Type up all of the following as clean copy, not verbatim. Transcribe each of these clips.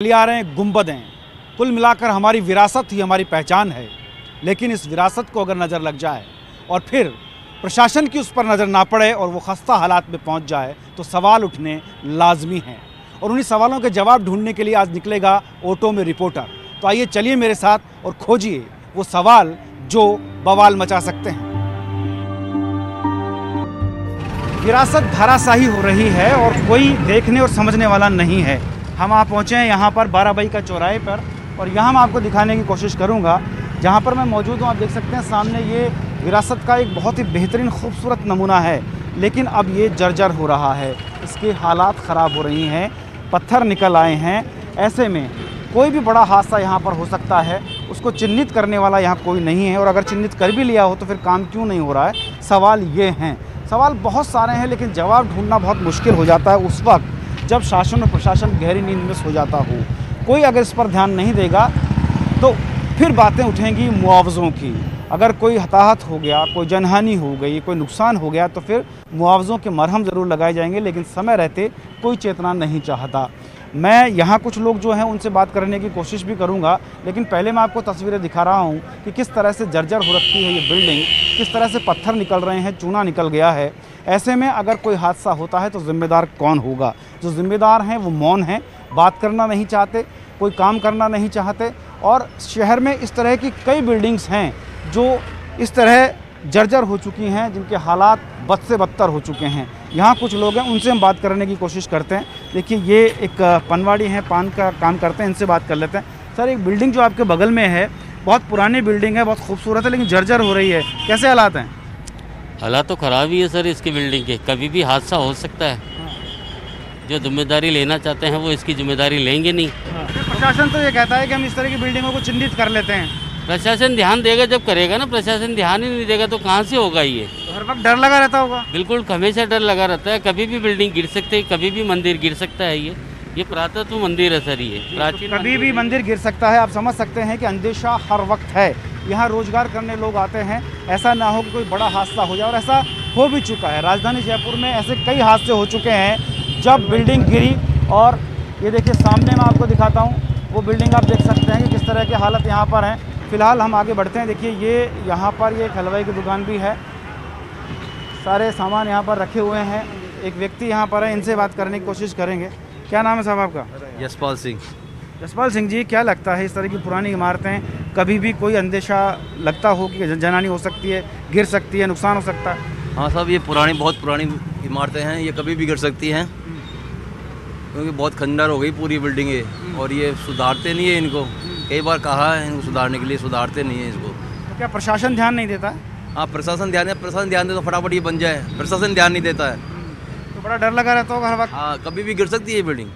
गलियारें, गुंबदें, कुल मिलाकर हमारी विरासत ही हमारी पहचान है। लेकिन इस विरासत को अगर नज़र लग जाए और फिर प्रशासन की उस पर नज़र ना पड़े और वो खस्ता हालात में पहुंच जाए तो सवाल उठने लाजमी हैं। और उन्हीं सवालों के जवाब ढूंढने के लिए आज निकलेगा ऑटो में रिपोर्टर। तो आइए चलिए मेरे साथ और खोजिए वो सवाल जो बवाल मचा सकते हैं। विरासत धराशाही हो रही है और कोई देखने और समझने वाला नहीं है। हम आप पहुँचे हैं यहाँ पर बाराबाई का चौराहे पर और यहाँ मैं आपको दिखाने की कोशिश करूँगा। जहाँ पर मैं मौजूद हूँ आप देख सकते हैं सामने ये विरासत का एक बहुत ही बेहतरीन खूबसूरत नमूना है, लेकिन अब ये जर्जर हो रहा है, इसके हालात ख़राब हो रही हैं, पत्थर निकल आए हैं। ऐसे में कोई भी बड़ा हादसा यहाँ पर हो सकता है, उसको चिन्हित करने वाला यहाँ कोई नहीं है। और अगर चिन्हित कर भी लिया हो तो फिर काम क्यों नहीं हो रहा है? सवाल ये हैं। सवाल बहुत सारे हैं, लेकिन जवाब ढूंढना बहुत मुश्किल हो जाता है उस वक्त जब शासन और प्रशासन गहरी नींद में सो जाता हो। कोई अगर इस पर ध्यान नहीं देगा तो फिर बातें उठेंगी मुआवज़ों की। अगर कोई हताहत हो गया, कोई जनहानि हो गई, कोई नुकसान हो गया तो फिर मुआवज़ों के मरहम ज़रूर लगाए जाएंगे, लेकिन समय रहते कोई चेतना नहीं चाहता। मैं यहाँ कुछ लोग जो हैं उनसे बात करने की कोशिश भी करूँगा, लेकिन पहले मैं आपको तस्वीरें दिखा रहा हूँ कि किस तरह से जर्जर हो रखी है ये बिल्डिंग, किस तरह से पत्थर निकल रहे हैं, चूना निकल गया है। ऐसे में अगर कोई हादसा होता है तो ज़िम्मेदार कौन होगा? जो ज़िम्मेदार हैं वो मौन हैं, बात करना नहीं चाहते, कोई काम करना नहीं चाहते। और शहर में इस तरह की कई बिल्डिंग्स हैं जो इस तरह जर्जर हो चुकी हैं, जिनके हालात बद से बदतर हो चुके हैं। यहाँ कुछ लोग हैं, उनसे हम बात करने की कोशिश करते हैं। देखिए ये एक पनवाड़ी हैं, पान का काम करते हैं, इनसे बात कर लेते हैं। सर, एक बिल्डिंग जो आपके बगल में है बहुत पुरानी बिल्डिंग है, बहुत खूबसूरत है, लेकिन जर्जर हो रही है, कैसे हालात हैं? हालात तो ख़राब ही है सर इसकी बिल्डिंग के। कभी भी हादसा हो सकता है। जो जिम्मेदारी लेना चाहते हैं वो इसकी जिम्मेदारी लेंगे नहीं। प्रशासन तो ये कहता है कि हम इस तरह की बिल्डिंगों को चिन्हित कर लेते हैं। प्रशासन ध्यान देगा जब करेगा ना, प्रशासन ध्यान ही नहीं देगा तो कहाँ से होगा ये? तो हर वक्त डर लगा रहता होगा। बिल्कुल, हमेशा डर लगा रहता है। कभी भी बिल्डिंग गिर सकती है, कभी भी मंदिर गिर सकता है। ये पुरातत्व मंदिर है सर, ये प्राचीन कभी भी मंदिर गिर सकता है। आप समझ सकते हैं कि अंदेशा हर वक्त है। यहाँ रोजगार करने लोग आते हैं, ऐसा ना हो कि कोई बड़ा हादसा हो जाए, और ऐसा हो भी चुका है। राजधानी जयपुर में ऐसे कई हादसे हो चुके हैं जब बिल्डिंग गिरी। और ये देखिए सामने मैं आपको दिखाता हूँ वो बिल्डिंग, आप देख सकते हैं कि किस तरह के हालत यहाँ पर हैं। फ़िलहाल हम आगे बढ़ते हैं। देखिए ये यहाँ पर ये एक हलवाई की दुकान भी है, सारे सामान यहाँ पर रखे हुए हैं। एक व्यक्ति यहाँ पर है, इनसे बात करने की कोशिश करेंगे। क्या नाम है साहब आपका? यशपाल सिंह। यशपाल सिंह जी, क्या लगता है इस तरह की पुरानी इमारतें कभी भी कोई अंदेशा लगता हो कि जनहानि हो सकती है, गिर सकती है, नुकसान हो सकता है? हाँ साहब, ये बहुत पुरानी इमारतें हैं, ये कभी भी गिर सकती हैं क्योंकि बहुत खंडर हो गई पूरी बिल्डिंग ये, और ये सुधारते नहीं है इनको। कई बार कहा है इनको सुधारने के लिए, सुधारते नहीं है इसको। तो क्या प्रशासन ध्यान नहीं देता? हाँ, प्रशासन ध्यान दे तो फटाफट ये बन जाए। प्रशासन ध्यान नहीं देता है तो बड़ा डर लगा रहता होगा हर वक्त। हाँ, कभी भी गिर सकती है ये बिल्डिंग।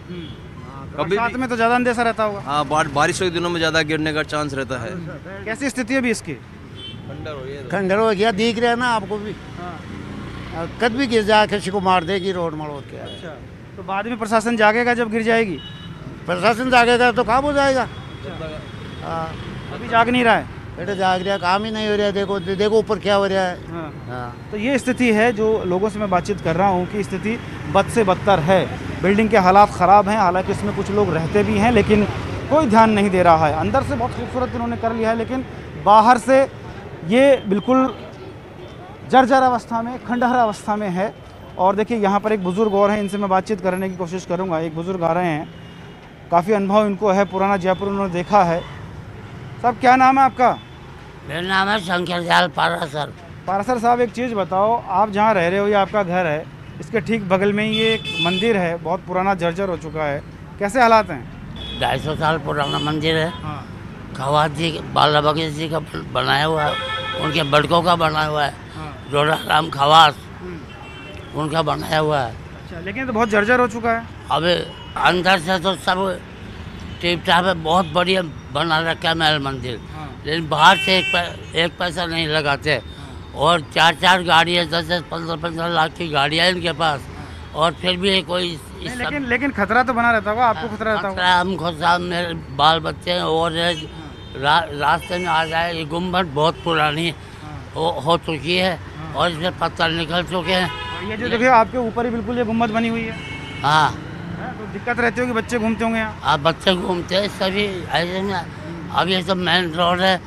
कभी साथ में तो ज़्यादा अंदेशा रहता होगा। हाँ, बारिश के दिनों में ज़्यादा गिरने का चांस रहता है। कैसी स्थिति है अभी इसकी? खंडर हो गया, दिख रहा है ना आपको भी। कद भी गिर जाए, किसी को मार देगी रोड मरोड़ के। अच्छा, तो बाद में प्रशासन जागेगा जब गिर जाएगी? प्रशासन जागेगा तो काम हो जाएगा। अभी जाग नहीं रहा है। बेटे जाग रहा है, काम ही नहीं हो रहा है। देखो ऊपर क्या हो रहा है। हाँ। तो ये स्थिति है जो लोगों से मैं बातचीत कर रहा हूँ कि स्थिति बद से बदतर है। बिल्डिंग के हालात ख़राब हैं, हालांकि इसमें कुछ लोग रहते भी हैं, लेकिन कोई ध्यान नहीं दे रहा है। अंदर से बहुत खूबसूरत इन्होंने कर लिया है, लेकिन बाहर से ये बिल्कुल जर्जर अवस्था में, खंडहर अवस्था में है। और देखिए यहाँ पर एक बुज़ुर्ग और हैं, इनसे मैं बातचीत करने की कोशिश करूँगा। एक बुज़ुर्ग आ रहे हैं, काफ़ी अनुभव इनको है, पुराना जयपुर उन्होंने देखा है। साहब क्या नाम है आपका? मेरा नाम है शंकर दयाल पारासर। पारासर साहब, एक चीज़ बताओ, आप जहाँ रह रहे हो, ये आपका घर है, इसके ठीक बगल में ही ये एक मंदिर है, बहुत पुराना जर्जर हो चुका है, कैसे हालात हैं? 250 साल पुराना मंदिर है। हाँ। खवास जी, बाला बगीर जी का बनाया हुआ है, उनके बड़कों का बना हुआ है। हाँ। जोड़ा राम खवास, उनका बनाया हुआ है। अच्छा, लेकिन तो बहुत जर्जर हो चुका है। अब अंदर से तो सब टिप टाप है, बहुत बढ़िया बना रखा है महल मंदिर। हाँ। लेकिन बाहर से एक पैसा नहीं लगाते। और 4 गाड़ियाँ, 10-10, 15-15 लाख की गाड़ियाँ इनके पास, और फिर भी कोई लेकिन खतरा तो बना रहता होगा, आपको खतरा रहता होगा? हमको साहब, मेरे बाल बच्चे हैं और रास्ते में आ जाए। ये गुम्बद बहुत पुरानी हो चुकी है और इसमें पत्थर निकल चुके हैं। ये जो देखिए आपके ऊपर ही बिल्कुल ये गुम्बद बनी हुई है। हाँ, तो दिक्कत रहती होगी, बच्चे घूमते होंगे यहाँ? आप बच्चे घूमते हैं सभी ऐसे में। अब ये सब मेन रोड है,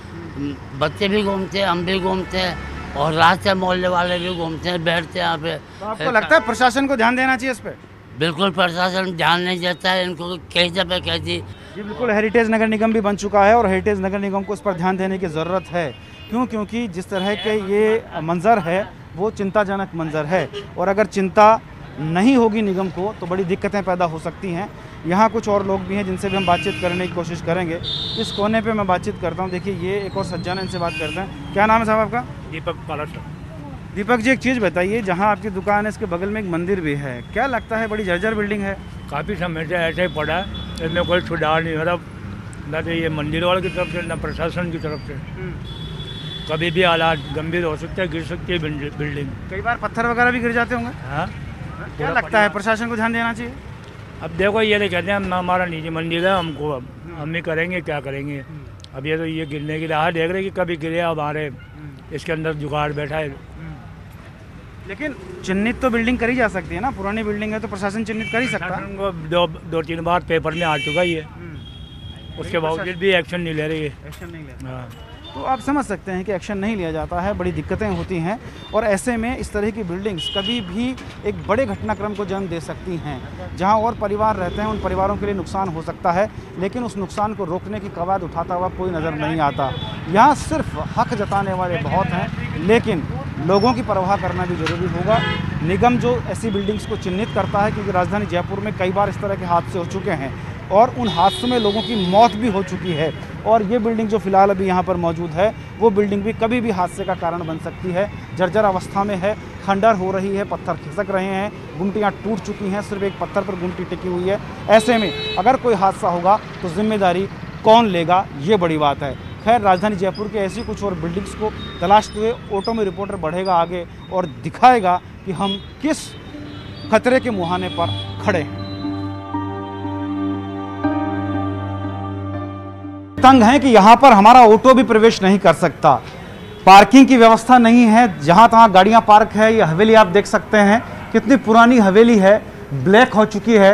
बच्चे भी घूमते हैं, हम भी घूमते हैं और रात से मोहल्ले वाले भी घूमते हैं, बैठते हैं यहाँ पे। तो आपको लगता है प्रशासन को ध्यान देना चाहिए इस पर? बिल्कुल प्रशासन ध्यान नहीं देता है, इनको कैसे पे कैसी। जी बिल्कुल, हेरिटेज नगर निगम भी बन चुका है और हेरिटेज नगर निगम को इस पर ध्यान देने की ज़रूरत है। क्यों? क्योंकि जिस तरह के ये मंज़र है वो चिंताजनक मंज़र है और अगर चिंता नहीं होगी निगम को तो बड़ी दिक्कतें पैदा हो सकती हैं। यहाँ कुछ और लोग भी हैं जिनसे भी हम बातचीत करने की कोशिश करेंगे। इस कोने पे मैं बातचीत करता हूँ। देखिए ये एक और सज्जन है, इनसे बात करते हैं। क्या नाम है साहब आपका? दीपक पालट। दीपक जी, एक चीज़ बताइए, जहाँ आपकी दुकान है इसके बगल में एक मंदिर भी है, क्या लगता है बड़ी जर्जर बिल्डिंग है? काफ़ी समय से ऐसे ही पड़ा है, इसमें कोई सुधार नहीं हो रहा, न तो ये मंदिर वालों की तरफ से न प्रशासन की तरफ से। कभी भी हालात गंभीर हो सकते हैं, गिर सकती है बिल्डिंग। कई बार पत्थर वगैरह भी गिर जाते होंगे। हाँ, क्या लगता है प्रशासन को ध्यान देना चाहिए? अब देखो ये नहीं कहते हैं हमारा निजी मंदिर है, हमको अब हम ही करेंगे, क्या करेंगे। अब ये तो ये गिरने की राह देख रहे कि कभी गिरे, अब हमारे इसके अंदर जुगाड़ बैठा है। लेकिन चिन्हित तो बिल्डिंग करी जा सकती है ना, पुरानी बिल्डिंग है तो प्रशासन चिन्हित कर ही सकता है। को दो तीन बार पेपर में आ चुका ही है, उसके बावजूद भी एक्शन नहीं ले रही है। एक्शन नहीं ले, हाँ, तो आप समझ सकते हैं कि एक्शन नहीं लिया जाता है, बड़ी दिक्कतें होती हैं और ऐसे में इस तरह की बिल्डिंग्स कभी भी एक बड़े घटनाक्रम को जन्म दे सकती हैं। जहां और परिवार रहते हैं उन परिवारों के लिए नुकसान हो सकता है, लेकिन उस नुकसान को रोकने की कवायद उठाता हुआ कोई नज़र नहीं आता। यहाँ सिर्फ हक जताने वाले बहुत हैं, लेकिन लोगों की परवाह करना भी ज़रूरी होगा। निगम जो ऐसी बिल्डिंग्स को चिन्हित करता है, क्योंकि राजधानी जयपुर में कई बार इस तरह के हादसे हो चुके हैं और उन हादसों में लोगों की मौत भी हो चुकी है और ये बिल्डिंग जो फ़िलहाल अभी यहाँ पर मौजूद है वो बिल्डिंग भी कभी भी हादसे का कारण बन सकती है। जर्जर अवस्था में है, खंडर हो रही है, पत्थर खिसक रहे हैं, गुमटियाँ टूट चुकी हैं, सिर्फ एक पत्थर पर गुमटी टिकी हुई है। ऐसे में अगर कोई हादसा होगा तो जिम्मेदारी कौन लेगा, ये बड़ी बात है। खैर, राजधानी जयपुर के ऐसी कुछ और बिल्डिंग्स को तलाशते हुए ऑटो में रिपोर्टर बढ़ेगा आगे और दिखाएगा कि हम किस खतरे के मुहाने पर खड़े हैं। तंग है कि यहाँ पर हमारा ऑटो भी प्रवेश नहीं कर सकता, पार्किंग की व्यवस्था नहीं है, जहाँ तहाँ गाड़ियाँ पार्क है। ये हवेली आप देख सकते हैं कितनी पुरानी हवेली है, ब्लैक हो चुकी है,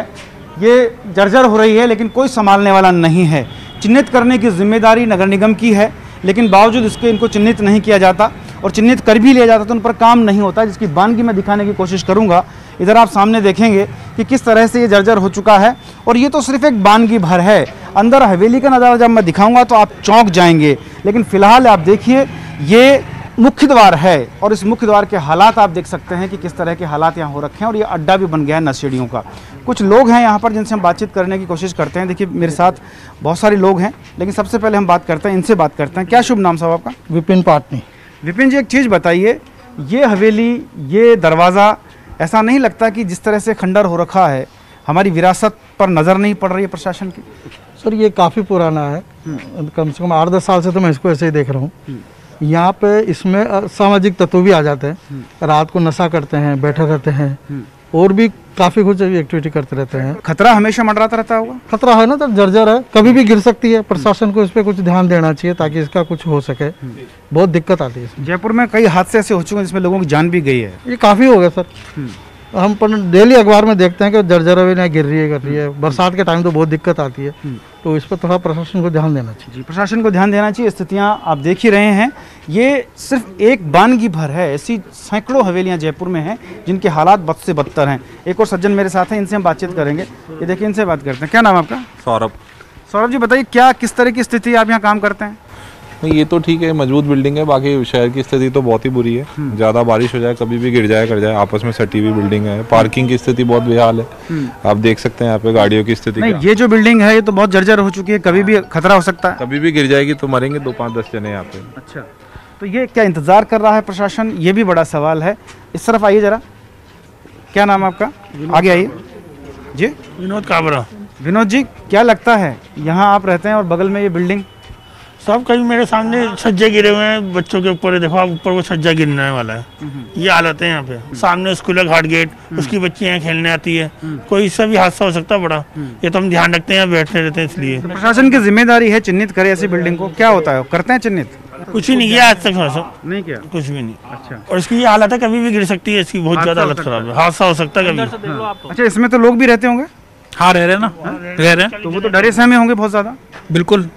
ये जर्जर हो रही है, लेकिन कोई संभालने वाला नहीं है। चिन्हित करने की जिम्मेदारी नगर निगम की है, लेकिन बावजूद इसके इनको चिन्हित नहीं किया जाता और चिन्हित कर भी लिया जाता तो उन पर काम नहीं होता, जिसकी बानगी मैं दिखाने की कोशिश करूँगा। इधर आप सामने देखेंगे कि किस तरह से ये जर्जर हो चुका है और ये तो सिर्फ एक बानगी भर है। अंदर हवेली का नज़ारा जब मैं दिखाऊंगा तो आप चौंक जाएंगे, लेकिन फ़िलहाल आप देखिए ये मुख्य द्वार है और इस मुख्य द्वार के हालात आप देख सकते हैं कि किस तरह के हालात यहाँ हो रखे हैं और ये अड्डा भी बन गया है नशेड़ियों का। कुछ लोग हैं यहाँ पर जिनसे हम बातचीत करने की कोशिश करते हैं। देखिए मेरे साथ बहुत सारे लोग हैं, लेकिन सबसे पहले हम बात करते हैं, इनसे बात करते हैं। क्या शुभ नाम साहब आपका? विपिन पाटनी। विपिन जी, एक चीज़ बताइए, ये हवेली, ये दरवाज़ा, ऐसा नहीं लगता कि जिस तरह से खंडर हो रखा है हमारी विरासत पर नज़र नहीं पड़ रही है प्रशासन की? सर ये काफ़ी पुराना है, कम से कम 8-10 साल से तो मैं इसको ऐसे ही देख रहा हूँ। यहाँ पे इसमें सामाजिक तत्व भी आ जाते हैं, रात को नशा करते हैं, बैठे रहते हैं और भी काफ़ी कुछ एक्टिविटी करते रहते हैं। खतरा हमेशा मंडराता रहता होगा? खतरा है ना, तो जर्जर है, कभी भी गिर सकती है। प्रशासन को इस पर कुछ ध्यान देना चाहिए ताकि इसका कुछ हो सके, बहुत दिक्कत आती है। जयपुर में कई हादसे ऐसे हो चुके हैं जिसमें लोगों की जान भी गई है। ये काफ़ी हो गया सर, हम डेली अखबार में देखते हैं कि जर्जर अभी नहीं गिर रही है, कर रही है। बरसात के टाइम तो बहुत दिक्कत आती है, तो इस पर थोड़ा प्रशासन को ध्यान देना चाहिए। जी, प्रशासन को ध्यान देना चाहिए। स्थितियां आप देख ही रहे हैं, ये सिर्फ एक बानगी भर है, ऐसी सैकड़ों हवेलियां जयपुर में हैं जिनके हालात बद से बदतर हैं। एक और सज्जन मेरे साथ हैं, इनसे हम बातचीत करेंगे। ये देखिए, इनसे बात करते हैं। क्या नाम है आपका? सौरभ। सौरभ जी बताइए, क्या किस तरह की स्थिति आप यहाँ काम करते हैं? नहीं, ये तो ठीक है, मजबूत बिल्डिंग है, बाकी शहर की स्थिति तो बहुत ही बुरी है। ज़्यादा बारिश हो जाए कभी भी गिर जाए कर जाए, आपस में सटी हुई बिल्डिंग है। पार्किंग की स्थिति बहुत बेहाल है, आप देख सकते हैं यहाँ पे गाड़ियों की स्थिति। नहीं, ये जो बिल्डिंग है ये तो बहुत जर्जर हो चुकी है, कभी भी खतरा हो सकता है। कभी भी गिर जाएगी तो मरेंगे 2-5-10 जने यहाँ पे। अच्छा, तो ये क्या इंतज़ार कर रहा है प्रशासन, ये भी बड़ा सवाल है। इस तरफ आइए ज़रा। क्या नाम है आपका? आगे आइए जी। विनोद काबरा। विनोद जी, क्या लगता है, यहाँ आप रहते हैं और बगल में ये बिल्डिंग? सब कहीं मेरे सामने छज्जे गिरे हुए हैं बच्चों के ऊपर, देखो आप ऊपर वो छज्जा गिरने वाला है। ये हालत है यहाँ पे। सामने स्कूल है, घाट गेट, उसकी बच्ची यहाँ खेलने आती है, कोई इससे भी हादसा हो सकता है बड़ा। ये तो हम ध्यान रखते हैं, बैठते रहते हैं, इसलिए प्रशासन की जिम्मेदारी है चिन्हित करे ऐसी बिल्डिंग को। क्या होता है, करते हैं चिन्हित? कुछ ही नहीं किया आज तक, सब नहीं किया, कुछ भी नहीं। अच्छा, और इसकी ये हालत है, कभी भी गिर सकती है, इसकी बहुत ज्यादा हालत खराब है, हादसा हो सकता है कभी। अच्छा, इसमें तो लोग भी रहते होंगे? हाँ रह रहे ना, रह रहे हैं। तो वो तो डरे सहमे होंगे बहुत ज़्यादा। बिल्कुल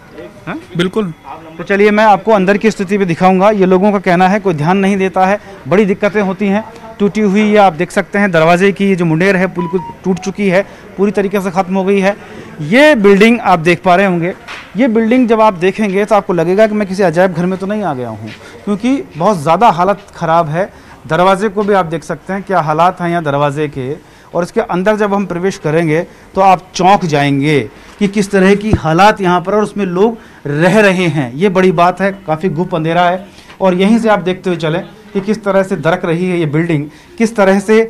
बिल्कुल। तो चलिए मैं आपको अंदर की स्थिति भी दिखाऊंगा। ये लोगों का कहना है कोई ध्यान नहीं देता है, बड़ी दिक्कतें होती हैं। टूटी हुई ये आप देख सकते हैं दरवाजे की ये जो मुंडेर है बिल्कुल टूट चुकी है, पूरी तरीके से ख़त्म हो गई है। ये बिल्डिंग आप देख पा रहे होंगे, ये बिल्डिंग जब आप देखेंगे तो आपको लगेगा कि मैं किसी अजायब घर में तो नहीं आ गया हूँ, क्योंकि बहुत ज़्यादा हालत ख़राब है। दरवाजे को भी आप देख सकते हैं क्या हालात हैं यहाँ दरवाजे के, और इसके अंदर जब हम प्रवेश करेंगे तो आप चौंक जाएंगे कि किस तरह की हालात यहाँ पर और उसमें लोग रह रहे हैं। ये बड़ी बात है, काफ़ी गुप अंधेरा है। और यहीं से आप देखते हुए चलें कि किस तरह से दरक रही है ये बिल्डिंग, किस तरह से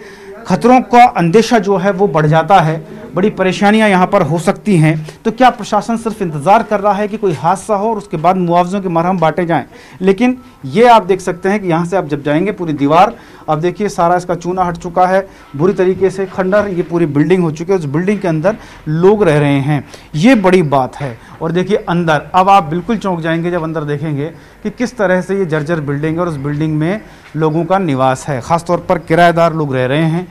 खतरों का अंदेशा जो है वो बढ़ जाता है, बड़ी परेशानियां यहाँ पर हो सकती हैं। तो क्या प्रशासन सिर्फ इंतज़ार कर रहा है कि कोई हादसा हो और उसके बाद मुआवजों के मरहम बांटे जाएं? लेकिन ये आप देख सकते हैं कि यहाँ से आप जब जाएंगे पूरी दीवार, अब देखिए सारा इसका चूना हट चुका है, बुरी तरीके से खंडर ये पूरी बिल्डिंग हो चुकी है। उस बिल्डिंग के अंदर लोग रह रहे हैं, ये बड़ी बात है। और देखिए अंदर, अब आप बिल्कुल चौंक जाएंगे जब अंदर देखेंगे कि किस तरह से ये जर्जर बिल्डिंग है और उस बिल्डिंग में लोगों का निवास है, ख़ासतौर पर किराएदार लोग रह रहे हैं।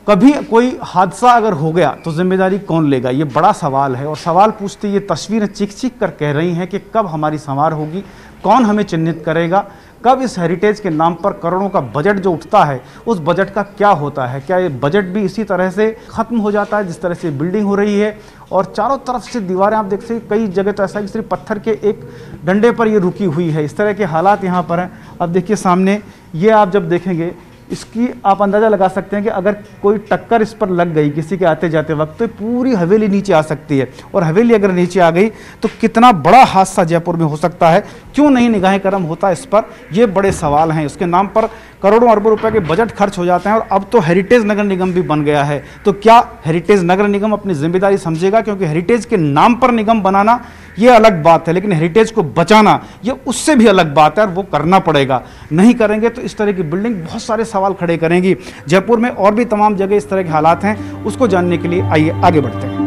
कभी कोई हादसा अगर हो गया तो जिम्मेदारी कौन लेगा, ये बड़ा सवाल है। और सवाल पूछते ये तस्वीरें चीख चीख कर कह रही हैं कि कब हमारी संवार होगी, कौन हमें चिन्हित करेगा, कब इस हेरिटेज के नाम पर करोड़ों का बजट जो उठता है उस बजट का क्या होता है, क्या ये बजट भी इसी तरह से ख़त्म हो जाता है जिस तरह से बिल्डिंग हो रही है। और चारों तरफ से दीवारें आप देख सकते हैं, कई जगह तो ऐसा है कि सिर्फ पत्थर के एक डंडे पर ये रुकी हुई है। इस तरह के हालात यहाँ पर हैं। अब देखिए सामने ये आप जब देखेंगे इसकी आप अंदाज़ा लगा सकते हैं कि अगर कोई टक्कर इस पर लग गई किसी के आते जाते वक्त तो पूरी हवेली नीचे आ सकती है। और हवेली अगर नीचे आ गई तो कितना बड़ा हादसा जयपुर में हो सकता है। क्यों नहीं निगाहें करम होता इस पर, ये बड़े सवाल हैं। उसके नाम पर करोड़ों अरबों रुपए के बजट खर्च हो जाते हैं और अब तो हेरिटेज नगर निगम भी बन गया है। तो क्या हेरिटेज नगर निगम अपनी जिम्मेदारी समझेगा? क्योंकि हेरिटेज के नाम पर निगम बनाना ये अलग बात है, लेकिन हेरिटेज को बचाना ये उससे भी अलग बात है और वो करना पड़ेगा। नहीं करेंगे तो इस तरह की बिल्डिंग बहुत सारे सवाल खड़े करेंगी। जयपुर में और भी तमाम जगह इस तरह के हालात हैं, उसको जानने के लिए आइए आगे बढ़ते हैं।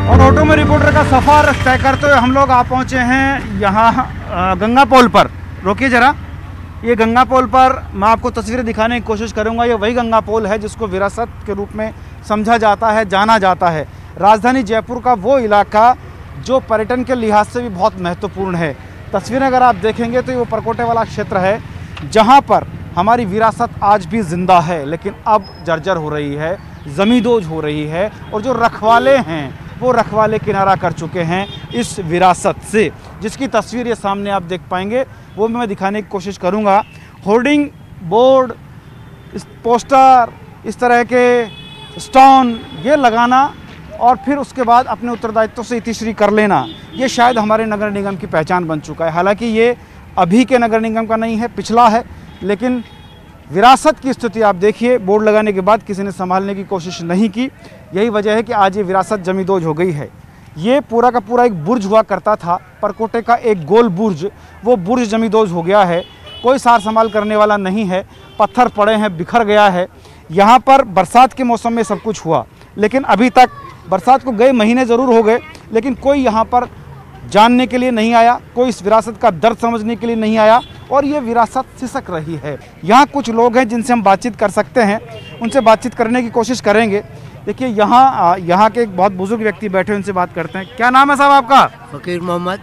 और ऑटो में रिपोर्टर का सफ़र तय करते हुए हम लोग आ पहुँचे हैं यहाँ गंगा पोल पर। रोकिए ज़रा, ये गंगा पोल पर मैं आपको तस्वीरें दिखाने की कोशिश करूँगा। ये वही गंगा पोल है जिसको विरासत के रूप में समझा जाता है, जाना जाता है। राजधानी जयपुर का वो इलाका जो पर्यटन के लिहाज से भी बहुत महत्वपूर्ण है। तस्वीरें अगर आप देखेंगे तो ये वो परकोटे वाला क्षेत्र है जहाँ पर हमारी विरासत आज भी ज़िंदा है, लेकिन अब जर्जर हो रही है, ज़मींदोज़ हो रही है। और जो रखवाले हैं वो रखवाले किनारा कर चुके हैं इस विरासत से, जिसकी तस्वीर ये सामने आप देख पाएंगे, वो मैं दिखाने की कोशिश करूँगा। होर्डिंग बोर्ड, पोस्टर, इस तरह के स्टोन ये लगाना और फिर उसके बाद अपने उत्तरदायित्व से इतिश्री कर लेना, ये शायद हमारे नगर निगम की पहचान बन चुका है। हालांकि ये अभी के नगर निगम का नहीं है, पिछला है, लेकिन विरासत की स्थिति आप देखिए, बोर्ड लगाने के बाद किसी ने संभालने की कोशिश नहीं की। यही वजह है कि आज ये विरासत जमींदोज हो गई है। ये पूरा का पूरा एक बुर्ज हुआ करता था, परकोटे का एक गोल बुर्ज, वो बुर्ज जमींदोज हो गया है। कोई सार संभाल करने वाला नहीं है, पत्थर पड़े हैं, बिखर गया है। यहाँ पर बरसात के मौसम में सब कुछ हुआ, लेकिन अभी तक बरसात को गए महीने ज़रूर हो गए, लेकिन कोई यहाँ पर जानने के लिए नहीं आया, कोई इस विरासत का दर्द समझने के लिए नहीं आया और ये विरासत सिसक रही है। यहाँ कुछ लोग हैं जिनसे हम बातचीत कर सकते हैं, उनसे बातचीत करने की कोशिश करेंगे। देखिए यहाँ के एक बहुत बुजुर्ग व्यक्ति बैठे हैं, उनसे बात करते हैं। क्या नाम है साहब आपका? फकीर मोहम्मद।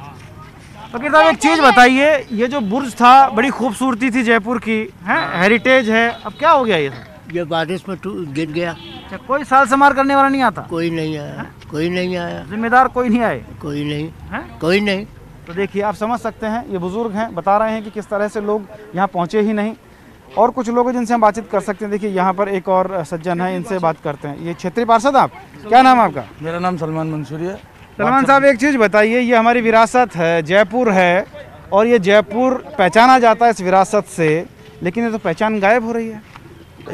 फकीर साहब एक चीज़ बताइए, ये जो बुर्ज था बड़ी खूबसूरती थी जयपुर की, है हेरिटेज है, अब क्या हो गया ये बारिश में गिर गया। अच्छा, कोई साल समार करने वाला नहीं आता? कोई नहीं आया, कोई नहीं आया। जिम्मेदार कोई नहीं आए? कोई नहीं है, कोई नहीं। तो देखिए आप समझ सकते हैं, ये बुजुर्ग हैं, बता रहे हैं कि किस तरह से लोग यहाँ पहुँचे ही नहीं। और कुछ लोग हैं जिनसे हम बातचीत कर सकते हैं। देखिए यहाँ पर एक और सज्जन है, इनसे बात करते हैं। ये क्षेत्रीय पार्षद आप, क्या नाम है आपका? मेरा नाम सलमान मंसूरी है। सलमान साहब एक चीज़ बताइए, ये हमारी विरासत है, जयपुर है और ये जयपुर पहचाना जाता है इस विरासत से, लेकिन ये तो पहचान गायब हो रही है।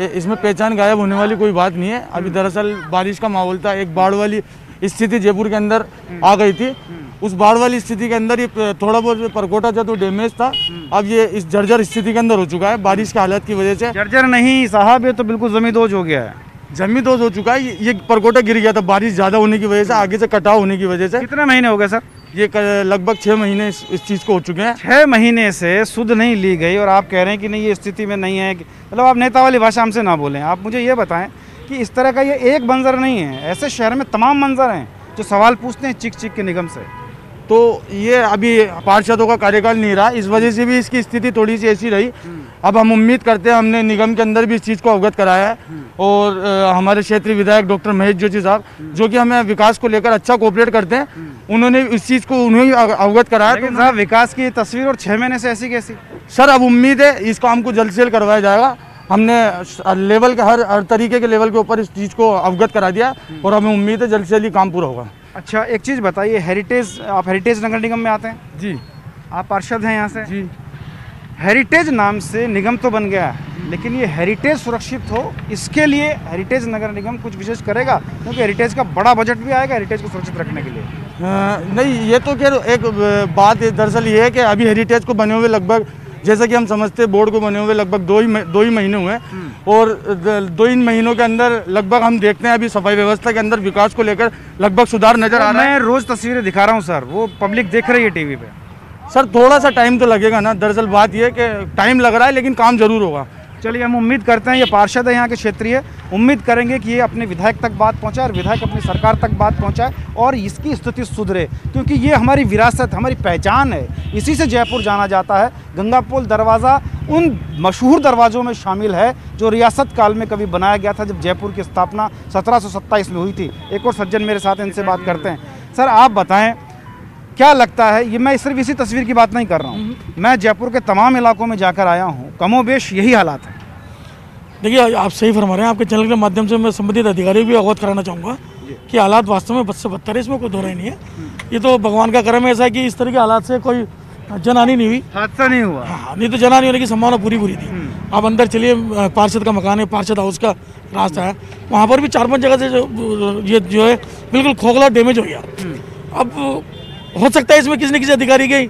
इसमें पहचान गायब होने वाली कोई बात नहीं है। अभी दरअसल बारिश का माहौल था, एक बाढ़ वाली स्थिति जयपुर के अंदर आ गई थी। उस बाढ़ वाली स्थिति के अंदर ये थोड़ा बहुत परकोटा जो तो डैमेज था, अब ये इस जर्जर स्थिति के अंदर हो चुका है बारिश की हालत की वजह से। जर्जर नहीं साहब, ये तो बिल्कुल जमींदोज हो गया है। जमींदोज हो चुका है, ये परकोटा गिर गया था बारिश ज़्यादा होने की वजह से, आगे से कटाव होने की वजह से। कितने महीने हो गए सर? ये लगभग 6 महीने इस चीज़ को हो चुके हैं। 6 महीने से सुध नहीं ली गई और आप कह रहे हैं कि नहीं ये स्थिति में नहीं है। मतलब आप नेता वाली भाषा हमसे ना बोलें। आप मुझे ये बताएं कि इस तरह का ये एक मंजर नहीं है, ऐसे शहर में तमाम मंजर हैं जो सवाल पूछते हैं चिक चिक के निगम से। तो ये अभी पार्षदों का कार्यकाल नहीं रहा, इस वजह से भी इसकी स्थिति थोड़ी सी ऐसी रही। अब हम उम्मीद करते हैं, हमने निगम के अंदर भी इस चीज़ को अवगत कराया है और हमारे क्षेत्रीय विधायक डॉक्टर महेश जोशी साहब जो कि हमें विकास को लेकर अच्छा कोऑपरेट करते हैं, उन्होंने इस चीज़ को उन्हें अवगत कराया। लेकिन साहब विकास की तस्वीर और 6 महीने से ऐसी कैसी? सर अब उम्मीद है इस काम को जल्द से जल्द करवाया जाएगा। हमने लेवल के हर तरीके के लेवल के ऊपर इस चीज़ को अवगत करा दिया और हमें उम्मीद है जल्द से जल्द काम पूरा होगा। अच्छा एक चीज़ बताइए, आप हेरिटेज नगर निगम में आते हैं? जी। आप पार्षद हैं यहाँ से? जी। हेरिटेज नाम से निगम तो बन गया है, लेकिन ये हेरिटेज सुरक्षित हो इसके लिए हेरिटेज नगर निगम कुछ विशेष करेगा? क्योंकि हेरिटेज का बड़ा बजट भी आएगा हेरिटेज को सुरक्षित रखने के लिए। नहीं, ये तो क्या एक बात दरअसल ये है कि अभी हेरिटेज को बने हुए लगभग, जैसा कि हम समझते हैं, बोर्ड को बने हुए लगभग दो ही महीने हुए और 2 महीनों के अंदर लगभग हम देखते हैं अभी सफाई व्यवस्था के अंदर विकास को लेकर लगभग सुधार नजर आ रहा है। मैं रोज तस्वीरें दिखा रहा हूँ सर, वो पब्लिक देख रही है टीवी पे। सर थोड़ा सा टाइम तो लगेगा ना, दरअसल बात ये है कि टाइम लग रहा है लेकिन काम जरूर होगा। चलिए हम उम्मीद करते हैं, ये पार्षद है यहाँ के क्षेत्रीय, उम्मीद करेंगे कि ये अपने विधायक तक बात पहुँचाए और विधायक अपनी सरकार तक बात पहुँचाए और इसकी स्थिति सुधरे, क्योंकि ये हमारी विरासत, हमारी पहचान है। इसी से जयपुर जाना जाता है। गंगा पुल दरवाज़ा उन मशहूर दरवाज़ों में शामिल है जो रियासत काल में कभी बनाया गया था, जब जयपुर की स्थापना 1727 में हुई थी। एक और सज्जन मेरे साथ, इनसे बात करते हैं। सर आप बताएं क्या लगता है, ये मैं सिर्फ इसी तस्वीर की बात नहीं कर रहा हूँ, मैं जयपुर के तमाम इलाकों में जाकर आया हूँ, कमोबेश यही हालात है। देखिए आप सही फरमा रहे हैं, आपके चैनल के माध्यम से मैं संबंधित अधिकारी भी अवगत कराना चाहूँगा कि हालात वास्तव में बद से बदतर है, इसमें कोई दो राय नहीं है। ये तो भगवान का करम ऐसा है कि इस तरह के हालात से कोई जनहानि नहीं हुई, हादसा नहीं हुआ। हाँ, नहीं तो जनहानि होने की संभावना पूरी थी। आप अंदर चलिए, पार्षद का मकान है, पार्षद हाउस का रास्ता है, वहाँ पर भी 4-5 जगह से ये जो है बिल्कुल खोखला डैमेज हो गया। अब हो सकता है इसमें किसी न किसी अधिकारी की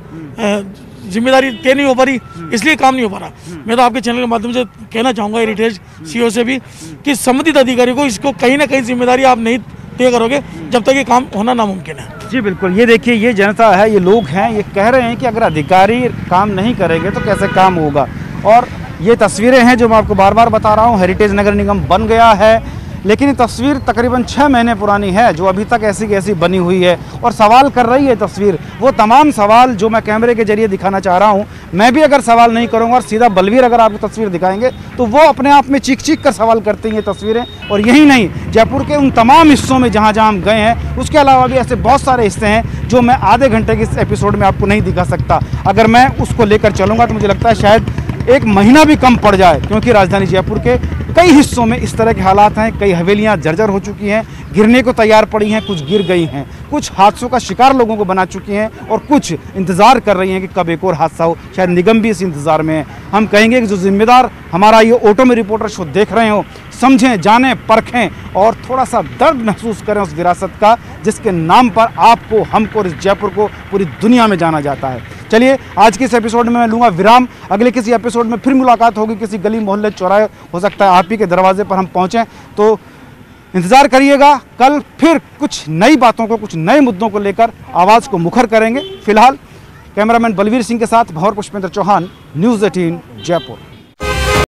जिम्मेदारी तय नहीं हो पा रही, इसलिए काम नहीं हो पा रहा। मैं तो आपके चैनल के माध्यम से कहना चाहूँगा हेरिटेज सीईओ से भी कि संबंधित अधिकारी को इसको कहीं ना कहीं जिम्मेदारी आप नहीं तय करोगे जब तक ये काम होना नामुमकिन है। जी बिल्कुल, ये देखिए ये जनता है, ये लोग हैं, ये कह रहे हैं कि अगर अधिकारी काम नहीं करेंगे तो कैसे काम होगा। और ये तस्वीरें हैं जो मैं आपको बार बार बता रहा हूँ, हेरिटेज नगर निगम बन गया है, लेकिन ये तस्वीर तकरीबन 6 महीने पुरानी है जो अभी तक ऐसी की ऐसी बनी हुई है और सवाल कर रही है तस्वीर। वो तमाम सवाल जो मैं कैमरे के जरिए दिखाना चाह रहा हूँ, मैं भी अगर सवाल नहीं करूँगा और सीधा बलवीर अगर आपको तस्वीर दिखाएंगे तो वो अपने आप में चीख चीख कर सवाल करती हैं तस्वीरें। और यही नहीं, जयपुर के उन तमाम हिस्सों में जहाँ जहाँ हम गए हैं, उसके अलावा भी ऐसे बहुत सारे हिस्से हैं जो मैं आधे घंटे के इस एपिसोड में आपको नहीं दिखा सकता। अगर मैं उसको लेकर चलूँगा तो मुझे लगता है शायद 1 महीना भी कम पड़ जाए, क्योंकि राजधानी जयपुर के कई हिस्सों में इस तरह के हालात हैं। कई हवेलियां जर्जर हो चुकी हैं, गिरने को तैयार पड़ी हैं, कुछ गिर गई हैं, कुछ हादसों का शिकार लोगों को बना चुकी हैं और कुछ इंतज़ार कर रही हैं कि कब एक और हादसा हो। शायद निगम भी इस इंतज़ार में है। हम कहेंगे कि जो जिम्मेदार हमारा ये ऑटो में रिपोर्टर शो देख रहे हो, समझें, जानें, परखें और थोड़ा सा दर्द महसूस करें उस विरासत का जिसके नाम पर आपको, हमको और इस जयपुर को पूरी दुनिया में जाना जाता है। चलिए आज के इस एपिसोड में मैं लूँगा विराम। अगले किसी एपिसोड में फिर मुलाकात होगी, किसी गली मोहल्ले चौराहे, हो सकता है आप ही के दरवाजे पर हम पहुँचें, तो इंतज़ार करिएगा। कल फिर कुछ नई बातों को, कुछ नए मुद्दों को लेकर आवाज़ को मुखर करेंगे। फिलहाल कैमरामैन बलवीर सिंह के साथ भंवर पुष्पेंद्र चौहान, न्यूज़ 18 जयपुर।